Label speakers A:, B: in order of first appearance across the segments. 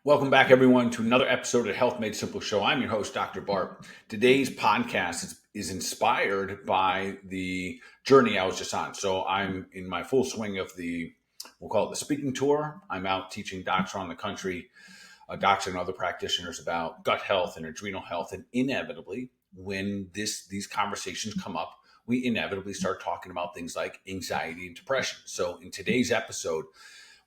A: Welcome back, everyone, to another episode of Health Made Simple Show. I'm your host, Dr. Bart. Today's podcast is inspired by the journey I was just on. So I'm in my full swing of we'll call it the speaking tour. I'm out teaching docs around the country, docs and other practitioners about gut health and adrenal health. And inevitably, when these conversations come up, we inevitably start talking about things like anxiety and depression. So in today's episode,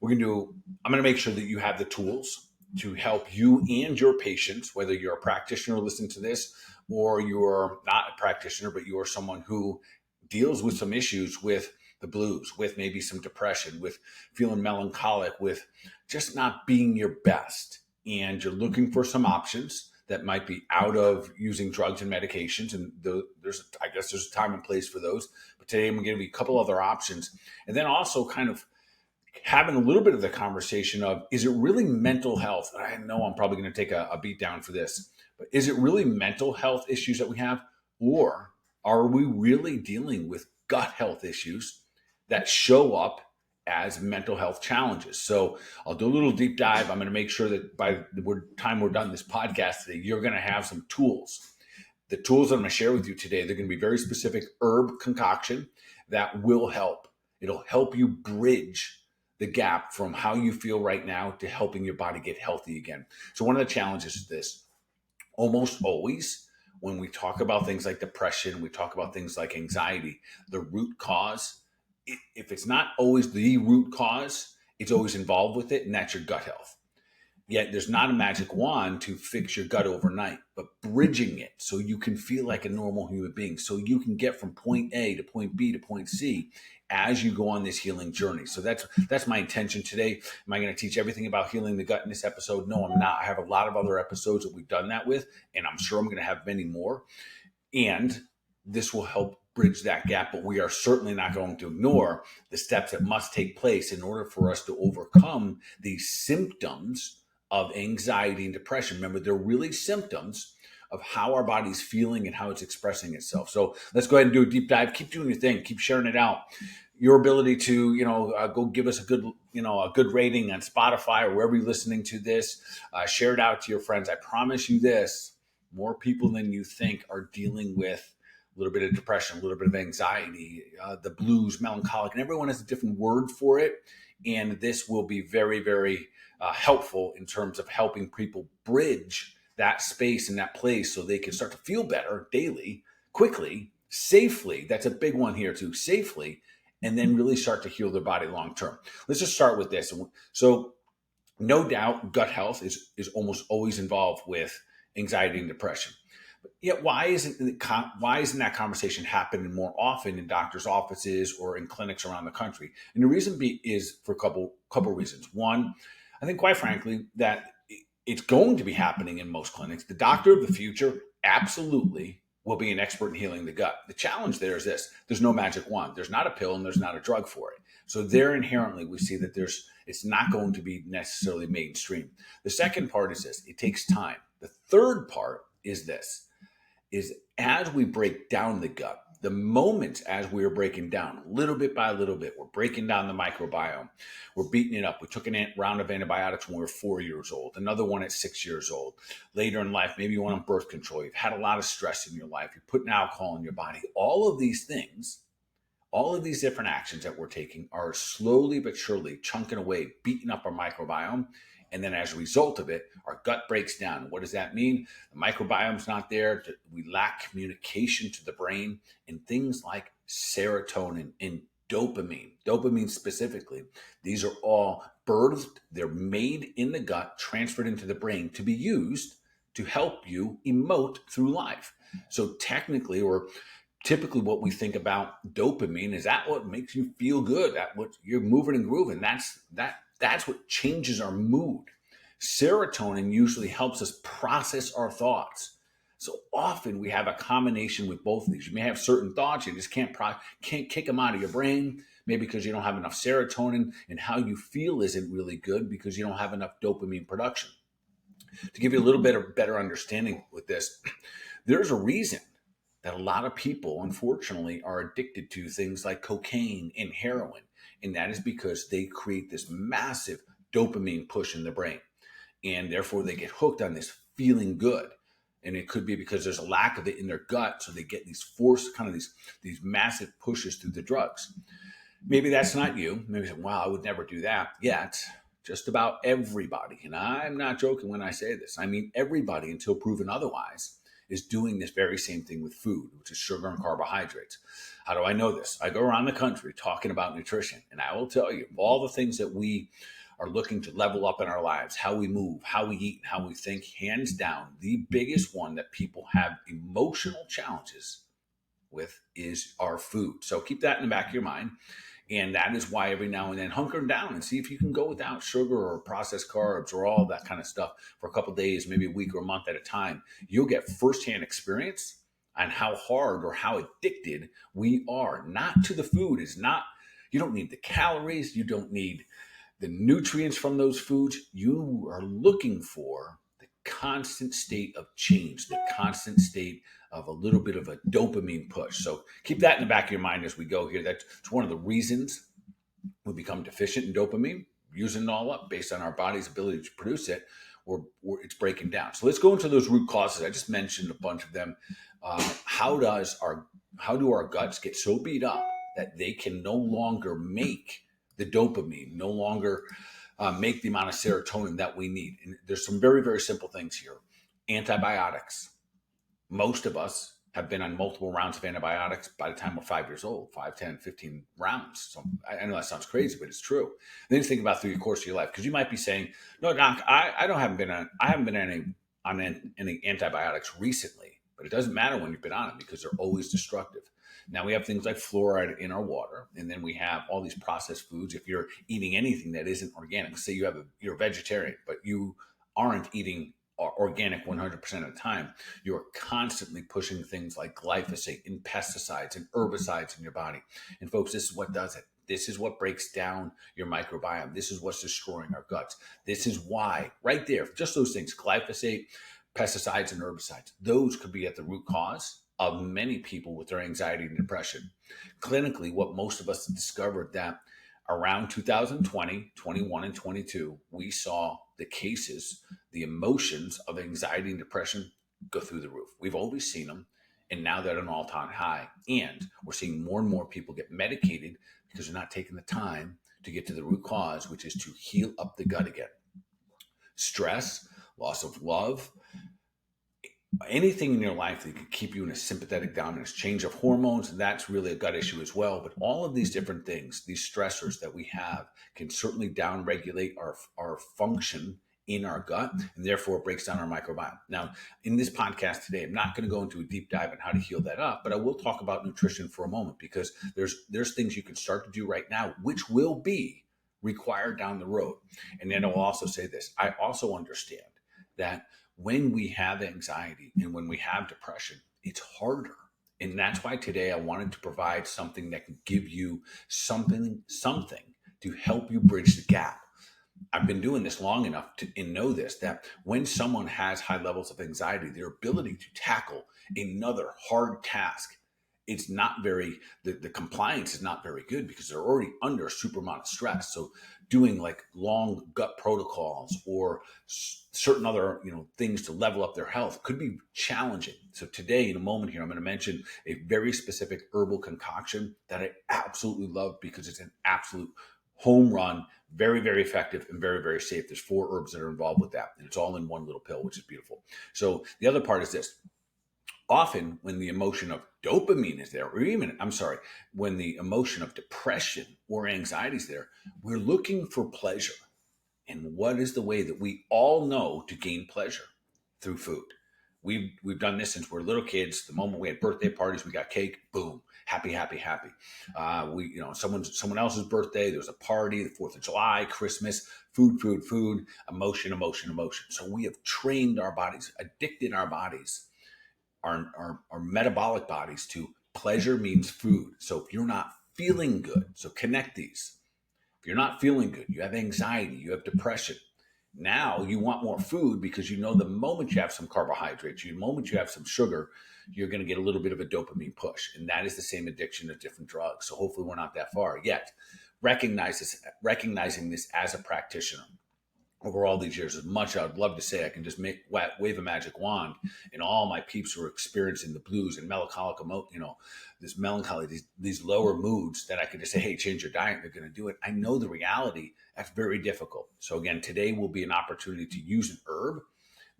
A: I'm going to make sure that you have the tools to help you and your patients, whether you're a practitioner listening to this or you're not a practitioner, but you're someone who deals with some issues with the blues, with maybe some depression, with feeling melancholic, with just not being your best. And you're looking for some options that might be out of using drugs and medications. And there's a time and place for those. But today I'm going to give you a couple other options. And then also kind of having a little bit of the conversation of, is it really mental health? I know I'm probably going to take a beat down for this, but is it really mental health issues that we have? Or are we really dealing with gut health issues that show up as mental health challenges? So I'll do a little deep dive. I'm going to make sure that by the time we're done this podcast today, you're going to have some tools. The tools that I'm going to share with you today, they're going to be very specific herb concoction that will help. It'll help you bridge the gap from how you feel right now to helping your body get healthy again. So one of the challenges is this: almost always when we talk about things like depression, we talk about things like anxiety, the root cause, if it's not always the root cause, it's always involved with it, and that's your gut health. Yet there's not a magic wand to fix your gut overnight, but bridging it so you can feel like a normal human being, so you can get from point A to point B to point C as you go on this healing journey. So that's my intention today. Am I going to teach everything about healing the gut in this episode? No, I'm not. I have a lot of other episodes that we've done that with, and I'm sure I'm going to have many more. And this will help bridge that gap, but we are certainly not going to ignore the steps that must take place in order for us to overcome these symptoms of anxiety and depression. Remember, they're really symptoms of how our body's feeling and how it's expressing itself. So let's go ahead and do a deep dive. Keep doing your thing. Keep sharing it out. Your ability to, go give us a good rating on Spotify or wherever you're listening to this. Share it out to your friends. I promise you this: more people than you think are dealing with a little bit of depression, a little bit of anxiety, the blues, melancholic, and everyone has a different word for it. And this will be very, very helpful in terms of helping people bridge that space and that place so they can start to feel better daily, quickly, safely. That's a big one here too, safely, and then really start to heal their body long term. Let's just start with this. So no doubt gut health is almost always involved with anxiety and depression. But yet why isn't that conversation happening more often in doctors' offices or in clinics around the country? And the reason is for a couple reasons. One, I think, quite frankly, that it's going to be happening in most clinics. The doctor of the future absolutely will be an expert in healing the gut. The challenge there is this: there's no magic wand. There's not a pill and there's not a drug for it. So there inherently we see that it's not going to be necessarily mainstream. The second part is this: it takes time. The third part is this: is as we break down the gut, the moments as we are breaking down, little bit by little bit, we're breaking down the microbiome. We're beating it up. We took a round of antibiotics when we were 4 years old, another one at 6 years old. Later in life, maybe you went on birth control. You've had a lot of stress in your life. You're putting alcohol in your body. All of these things, all of these different actions that we're taking are slowly but surely chunking away, beating up our microbiome. And then as a result of it, our gut breaks down. What does that mean? The microbiome's not there. We lack communication to the brain, and things like serotonin and dopamine specifically. These are all birthed. They're made in the gut, transferred into the brain to be used to help you emote through life. So technically, or typically, what we think about dopamine is that what makes you feel good, that what you're moving and grooving. That's what changes our mood. Serotonin usually helps us process our thoughts. So often we have a combination with both of these. You may have certain thoughts, you just can't kick them out of your brain, maybe because you don't have enough serotonin, and how you feel isn't really good because you don't have enough dopamine production. To give you a little bit of better understanding with this, there's a reason that a lot of people, unfortunately, are addicted to things like cocaine and heroin. And that is because they create this massive dopamine push in the brain. and therefore they get hooked on this feeling good. And it could be because there's a lack of it in their gut, so they get these forced kind of these massive pushes through the drugs. Maybe that's not you. Maybe you say, wow, I would never do that. Yet, just about everybody, and I'm not joking when I say this, I mean everybody until proven otherwise, is doing this very same thing with food, which is sugar and carbohydrates. How do I know this? I go around the country talking about nutrition, and I will tell you all the things that we are looking to level up in our lives, how we move, how we eat, and how we think, hands down, the biggest one that people have emotional challenges with is our food. So keep that in the back of your mind. And that is why every now and then hunker down and see if you can go without sugar or processed carbs or all that kind of stuff for a couple of days, maybe a week or a month at a time. You'll get firsthand experience on how hard or how addicted we are. Not to the food. It's not, you don't need the calories. You don't need the nutrients from those foods. You are looking for the constant state of change, the constant state of a little bit of a dopamine push. So keep that in the back of your mind as we go here. That's one of the reasons we become deficient in dopamine, using it all up based on our body's ability to produce it. It's breaking down. So let's go into those root causes. I just mentioned a bunch of them. How do our guts get so beat up that they can no longer make the dopamine, no longer make the amount of serotonin that we need? And there's some very, very simple things here. Antibiotics. Most of us have been on multiple rounds of antibiotics by the time we're 5 years old, 5, 10, 15 rounds. So I know that sounds crazy, but it's true. And then you think about through the course of your life, because you might be saying, no, doc, I haven't been on any antibiotics recently, but it doesn't matter when you've been on them because they're always destructive. Now we have things like fluoride in our water, and then we have all these processed foods. If you're eating anything that isn't organic, say you're a vegetarian, but you aren't eating organic 100% of the time, you're constantly pushing things like glyphosate and pesticides and herbicides in your body. And folks, this is what does it. This is what breaks down your microbiome. This is what's destroying our guts. This is why, right there, just those things, glyphosate, pesticides, and herbicides, those could be at the root cause of many people with their anxiety and depression. Clinically, what most of us discovered that around 2020, 21, and 22, we saw the cases, the emotions of anxiety and depression go through the roof. We've always seen them, and now they're at an all-time high. And we're seeing more and more people get medicated because they're not taking the time to get to the root cause, which is to heal up the gut again. Stress, loss of love, anything in your life that could keep you in a sympathetic dominance, change of hormones, that's really a gut issue as well. But all of these different things, these stressors that we have, can certainly downregulate our function in our gut, and therefore it breaks down our microbiome. Now, in this podcast today, I'm not going to go into a deep dive on how to heal that up, but I will talk about nutrition for a moment, because there's things you can start to do right now, which will be required down the road. And then I'll also say this. I also understand that when we have anxiety and when we have depression, it's harder. And that's why today I wanted to provide something that can give you something to help you bridge the gap. I've been doing this long enough to know this, that when someone has high levels of anxiety, their ability to tackle another hard task, it's not very, the compliance is not very good because they're already under a super amount of stress. So doing like long gut protocols or certain other things to level up their health could be challenging. So today, in a moment here, I'm going to mention a very specific herbal concoction that I absolutely love because it's an absolute home run, very, very effective, and very, very safe. There's 4 herbs that are involved with that, and it's all in one little pill, which is beautiful. So the other part is this. Often when the emotion of dopamine is there, or even, when the emotion of depression or anxiety is there, we're looking for pleasure. And what is the way that we all know to gain pleasure? Through food. We've done this since we're little kids. The moment we had birthday parties, we got cake, boom, happy, happy, happy. Someone else's birthday, there was a party, the 4th of July, Christmas, food, emotion, emotion, emotion. So we have trained our bodies, addicted our bodies, our metabolic bodies to pleasure means food. So if you're not feeling good, so connect these. If you're not feeling good, you have anxiety, you have depression. Now you want more food because the moment you have some carbohydrates, the moment you have some sugar, you're going to get a little bit of a dopamine push. And that is the same addiction of different drugs. So hopefully we're not that far yet. Recognizing this as a practitioner. over all these years. As much I'd love to say I can just wave a magic wand, and all my peeps who are experiencing the blues and melancholic, this melancholy, these lower moods, that I could just say, hey, change your diet, and they're going to do it. I know the reality, that's very difficult. So again, today will be an opportunity to use an herb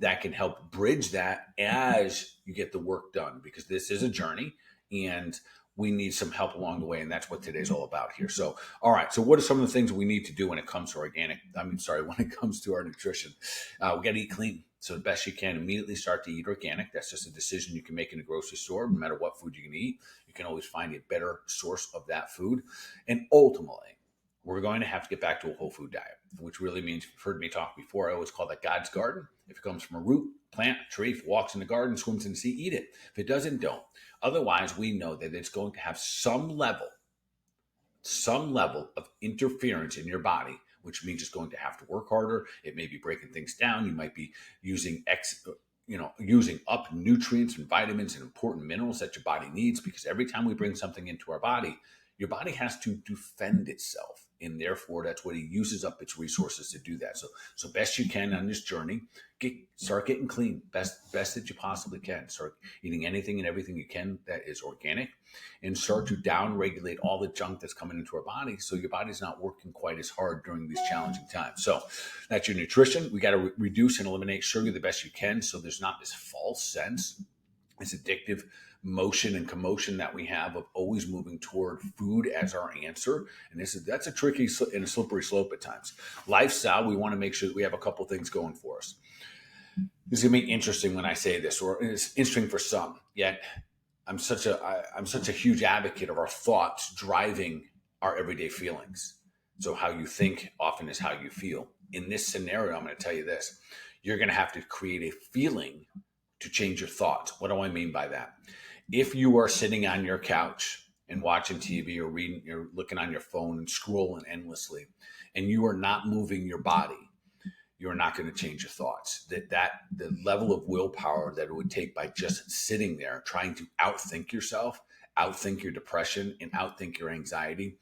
A: that can help bridge that as you get the work done, because this is a journey and we need some help along the way. And that's what today's all about here. So, all right. So what are some of the things we need to do when it comes to when it comes to our nutrition? We got to eat clean. So the best you can, immediately start to eat organic. That's just a decision you can make in the grocery store. No matter what food you can eat, you can always find a better source of that food. And ultimately, we're going to have to get back to a whole food diet, which really means, you've heard me talk before, I always call that God's garden. If it comes from a root, plant, tree, if it walks in the garden, swims in the sea, eat it. If it doesn't, don't. Otherwise, we know that it's going to have some level of interference in your body, which means it's going to have to work harder. It may be breaking things down. You might be using up nutrients and vitamins and important minerals that your body needs, because every time we bring something into our body, your body has to defend itself. And therefore, that's what it uses up its resources to do that. So best you can on this journey, start getting clean, best that you possibly can. Start eating anything and everything you can that is organic, and start to down regulate all the junk that's coming into our body, so your body's not working quite as hard during these challenging times. So that's your nutrition. We got to reduce and eliminate sugar the best you can, so there's not this false sense, this addictive motion and commotion that we have of always moving toward food as our answer. And that's a tricky and a slippery slope at times. Lifestyle, we want to make sure that we have a couple things going for us. This is going to be interesting when I say this, or it's interesting for some, yet I'm such a huge advocate of our thoughts driving our everyday feelings. So how you think often is how you feel. In this scenario, I'm going to tell you this: you're going to have to create a feeling to change your thoughts. What do I mean by that? If you are sitting on your couch and watching TV or reading, you're looking on your phone and scrolling endlessly, and you are not moving your body, you're not going to change your thoughts. The level of willpower that it would take by just sitting there trying to outthink yourself, outthink your depression, and outthink your anxiety,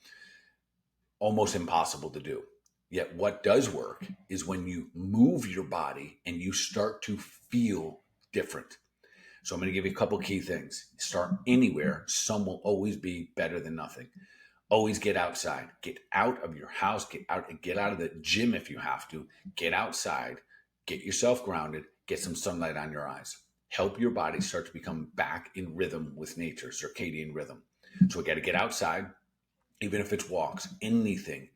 A: almost impossible to do. Yet what does work is when you move your body and you start to feel different. So I'm going to give you a couple key things. Start anywhere. Some will always be better than nothing. Always get outside. Get out of your house. Get out of the gym if you have to. Get outside. Get yourself grounded. Get some sunlight on your eyes. Help your body start to become back in rhythm with nature, circadian rhythm. So we got to get outside, even if it's walks, anything.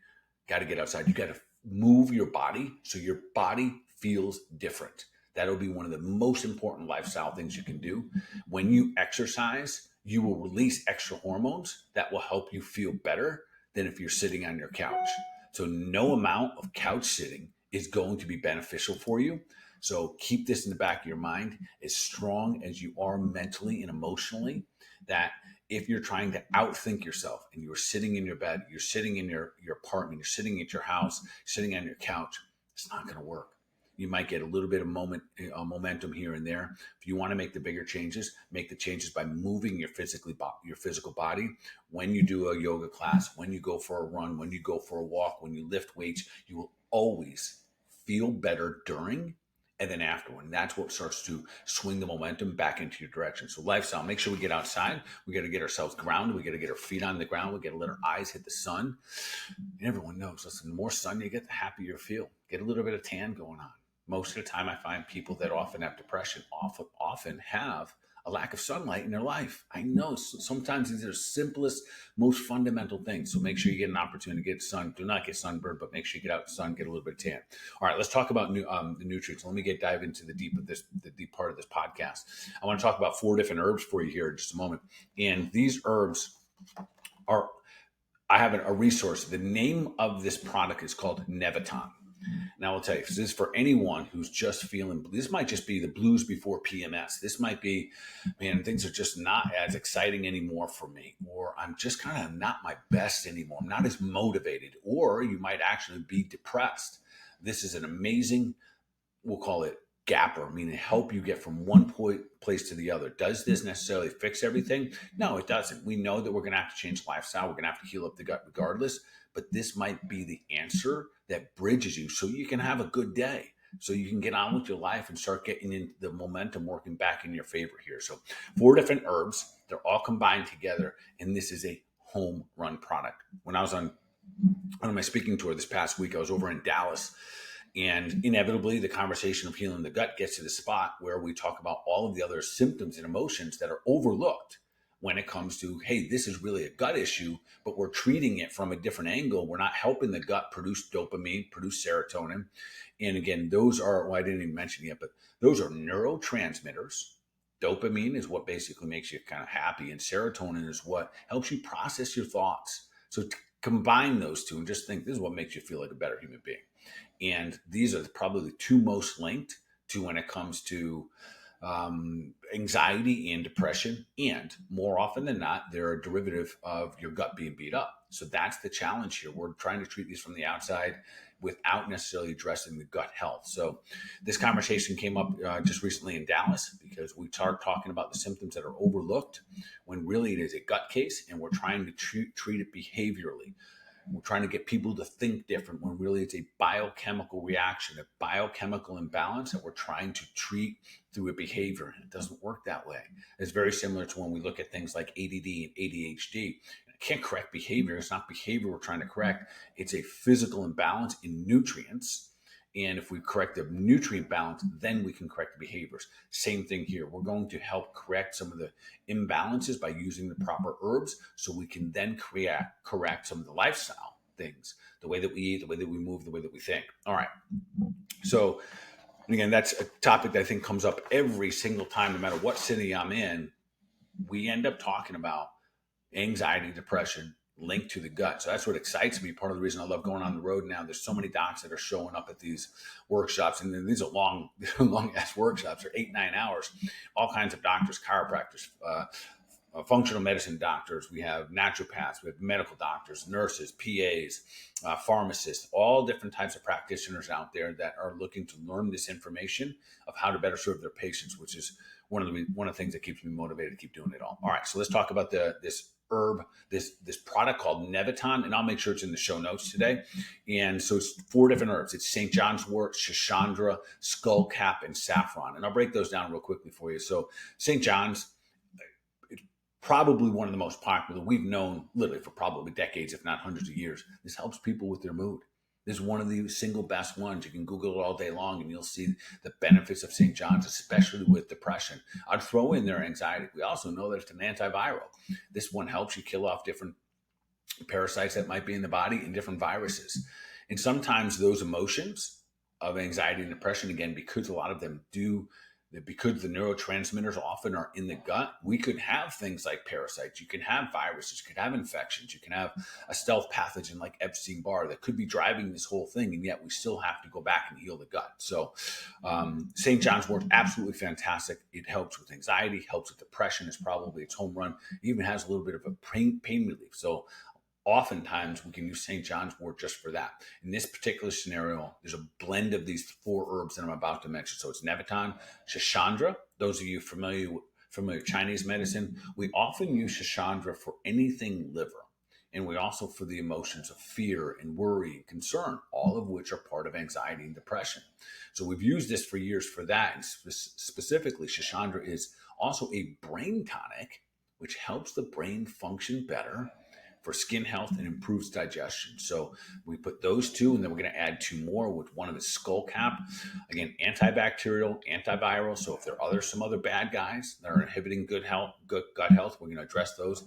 A: Got to get outside. You got to move your body so your body feels different. That'll be one of the most important lifestyle things you can do. When you exercise, you will release extra hormones that will help you feel better than if you're sitting on your couch. So no amount of couch sitting is going to be beneficial for you. So keep this in the back of your mind. As strong as you are mentally and emotionally, that if you're trying to outthink yourself and you're sitting in your bed, you're sitting in your apartment, you're sitting at your house, sitting on your couch, it's not going to work. You might get a little bit of momentum here and there. If you want to make the bigger changes, make the changes by moving your physical body. When you do a yoga class, when you go for a run, when you go for a walk, when you lift weights, you will always feel better during and then afterward. And that's what starts to swing the momentum back into your direction. So lifestyle, make sure we get outside. We got to get ourselves grounded. We got to get our feet on the ground. We got to let our eyes hit the sun. And everyone knows, listen, the more sun you get, the happier you feel. Get a little bit of tan going on. Most of the time, I find people that often have depression often have a lack of sunlight in their life. I know sometimes these are the simplest, most fundamental things. So make sure you get an opportunity to get sun. Do not get sunburned, but make sure you get out in the sun, get a little bit of tan. All right, let's talk about the nutrients. Let me dive into the deep part of this podcast. I want to talk about 4 different herbs for you here in just a moment. And these herbs I have a resource. The name of this product is called Nevaton. Now, I'll tell you, this is for anyone who's just feeling, this might just be the blues before PMS. This might be, man, things are just not as exciting anymore for me, or I'm just kind of not my best anymore. I'm not as motivated, or you might actually be depressed. This is an amazing, we'll call it gapper, meaning help you get from one place to the other. Does this necessarily fix everything? No, it doesn't. We know that we're going to have to change lifestyle. We're going to have to heal up the gut regardless. But this might be the answer that bridges you so you can have a good day, so you can get on with your life and start getting into the momentum working back in your favor here. So 4 different herbs, they're all combined together, and this is a home run product. When I was on my speaking tour this past week, I was over in Dallas, and inevitably the conversation of healing the gut gets to the spot where we talk about all of the other symptoms and emotions that are overlooked when it comes to, hey, this is really a gut issue, but we're treating it from a different angle. We're not helping the gut produce dopamine, produce serotonin. And again, those are, well, I didn't even mention yet, but those are neurotransmitters. Dopamine is what basically makes you kind of happy, and serotonin is what helps you process your thoughts. So combine those two and just think, this is what makes you feel like a better human being. And these are probably the two most linked to when it comes to anxiety and depression. And more often than not, they're a derivative of your gut being beat up. So that's the challenge here. We're trying to treat these from the outside without necessarily addressing the gut health. So this conversation came up just recently in Dallas because we started talking about the symptoms that are overlooked when really it is a gut case, and we're trying to treat it behaviorally. We're trying to get people to think different when really it's a biochemical reaction, a biochemical imbalance that we're trying to treat through a behavior. And it doesn't work that way. It's very similar to when we look at things like ADD and ADHD. It can't correct behavior. It's not behavior we're trying to correct. It's a physical imbalance in nutrients. And if we correct the nutrient balance, then we can correct the behaviors. Same thing here. We're going to help correct some of the imbalances by using the proper herbs, so we can then correct some of the lifestyle things, the way that we eat, the way that we move, the way that we think. All right. So again, that's a topic that I think comes up every single time, no matter what city I'm in. We end up talking about anxiety, depression linked to the gut. So that's what excites me. Part of the reason I love going on the road now. There's so many docs that are showing up at these workshops, and these are long ass workshops. They're 8-9 hours. All kinds of doctors, chiropractors, functional medicine doctors. We have naturopaths. We have medical doctors, nurses, PAs, pharmacists, all different types of practitioners out there that are looking to learn this information of how to better serve their patients, which is one of the things that keeps me motivated to keep doing it all. All right, so let's talk about this herb, this product called Neviton, and I'll make sure it's in the show notes today. And so it's 4 different herbs. It's St. John's wort, Schisandra, skullcap, and saffron. And I'll break those down real quickly for you. So St. John's, it's probably one of the most popular. We've known literally for probably decades, if not hundreds of years. This helps people with their mood. This is one of the single best ones. You can Google it all day long and you'll see the benefits of St. John's, especially with depression. I'd throw in their anxiety. We also know that it's an antiviral. This one helps you kill off different parasites that might be in the body and different viruses. And sometimes those emotions of anxiety and depression, again, because a lot of them because the neurotransmitters often are in the gut, we could have things like parasites. You can have viruses, you could have infections, you can have a stealth pathogen like Epstein-Barr that could be driving this whole thing, and yet we still have to go back and heal the gut. So St. John's wort, absolutely fantastic. It helps with anxiety, helps with depression. It's probably its home run. It even has a little bit of a pain relief. So oftentimes we can use St. John's wort just for that. In this particular scenario, there's a blend of these 4 herbs that I'm about to mention. So it's Neviton, Schisandra. Those of you familiar with Chinese medicine, we often use Schisandra for anything liver. And we also for the emotions of fear and worry and concern, all of which are part of anxiety and depression. So we've used this for years for that. And specifically, Schisandra is also a brain tonic, which helps the brain function better for skin health and improves digestion. So we put those 2, and then we're going to add 2 more, with one of the skullcap. Again, antibacterial, antiviral. So if there are some other bad guys that are inhibiting good gut health, we're going to address those.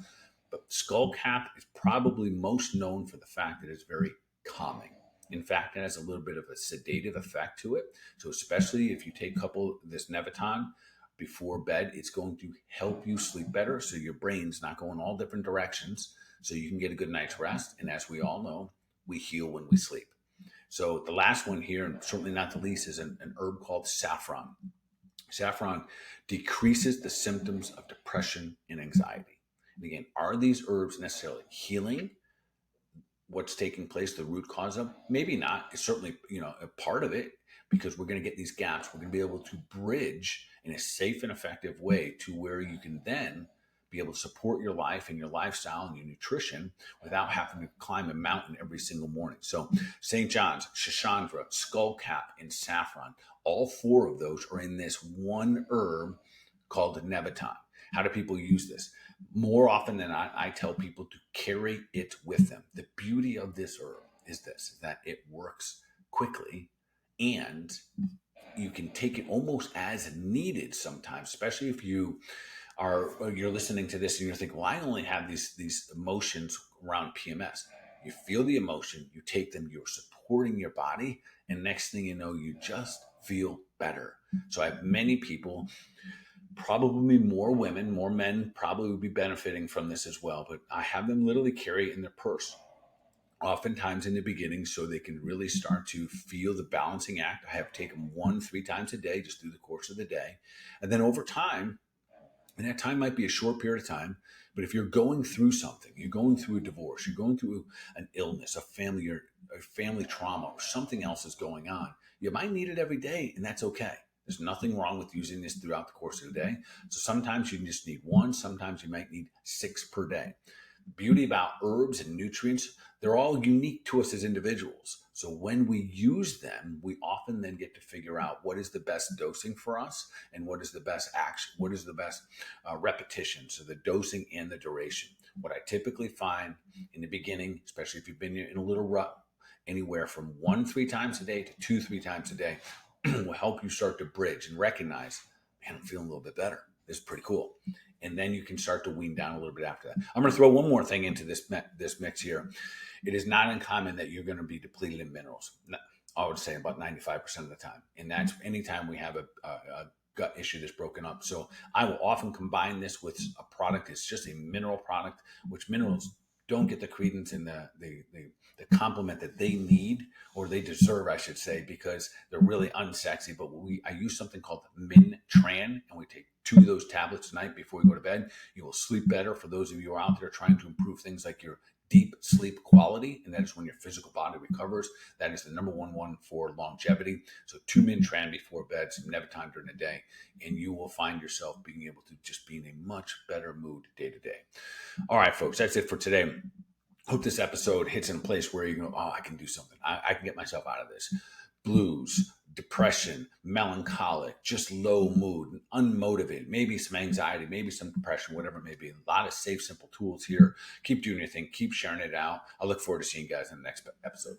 A: But skullcap is probably most known for the fact that it's very calming. In fact, it has a little bit of a sedative effect to it. So especially if you take this Neviton before bed, it's going to help you sleep better, so your brain's not going all different directions, so you can get a good night's rest. And as we all know, we heal when we sleep. So the last one here, and certainly not the least, is an herb called saffron. Saffron decreases the symptoms of depression and anxiety. And again, are these herbs necessarily healing what's taking place, the root cause of? Maybe not. It's certainly, a part of it, because we're going to get these gaps. We're going to be able to bridge in a safe and effective way to where you can then be able to support your life and your lifestyle and your nutrition without having to climb a mountain every single morning. So St. John's, Shashandra, skullcap, and saffron, all four of those are in this one herb called Nebaton. How do people use this? More often than not, I tell people to carry it with them. The beauty of this herb is this, that it works quickly, and you can take it almost as needed sometimes, especially if you're listening to this and you're thinking, well, I only have these emotions around PMS. You feel the emotion, you take them, you're supporting your body, and next thing you know, you just feel better. So I have many people, probably more women, more men probably would be benefiting from this as well, but I have them literally carry it in their purse oftentimes in the beginning so they can really start to feel the balancing act. I have taken 1-3 times a day just through the course of the day. And then over time, and that time might be a short period of time, but if you're going through something, you're going through a divorce, you're going through an illness, a family trauma, or something else is going on, you might need it every day, and that's okay. There's nothing wrong with using this throughout the course of the day. So sometimes you just need one, sometimes you might need 6 per day. Beauty about herbs and nutrients, they're all unique to us as individuals. So when we use them, we often then get to figure out what is the best dosing for us and what is the best action, what is the best repetition. So the dosing and the duration. What I typically find in the beginning, especially if you've been in a little rut, anywhere from 1-3 times a day to 2-3 times a day will help you start to bridge and recognize, man, I'm feeling a little bit better. This is pretty cool. And then you can start to wean down a little bit after that. I'm going to throw one more thing into this mix here. It is not uncommon that you're going to be depleted in minerals. I would say about 95% of the time. And that's anytime we have a gut issue that's broken up. So I will often combine this with a product that's just a mineral product, which minerals don't get the credence and the compliment that they need, or they deserve, I should say, because they're really unsexy. But I use something called Min Tran, and we take 2 of those tablets tonight before we go to bed. You will sleep better. For those of you who are out there trying to improve things like your deep sleep quality, and that is when your physical body recovers. That is the number one for longevity. So 2 Min Tran before bed, some Nebaton during the day, and you will find yourself being able to just be in a much better mood day to day. All right, folks, that's it for today. Hope this episode hits in a place where you go, oh, I can do something. I can get myself out of this. Blues, depression, melancholic, just low mood, unmotivated, maybe some anxiety, maybe some depression, whatever it may be. A lot of safe, simple tools here. Keep doing your thing. Keep sharing it out. I look forward to seeing you guys in the next episode.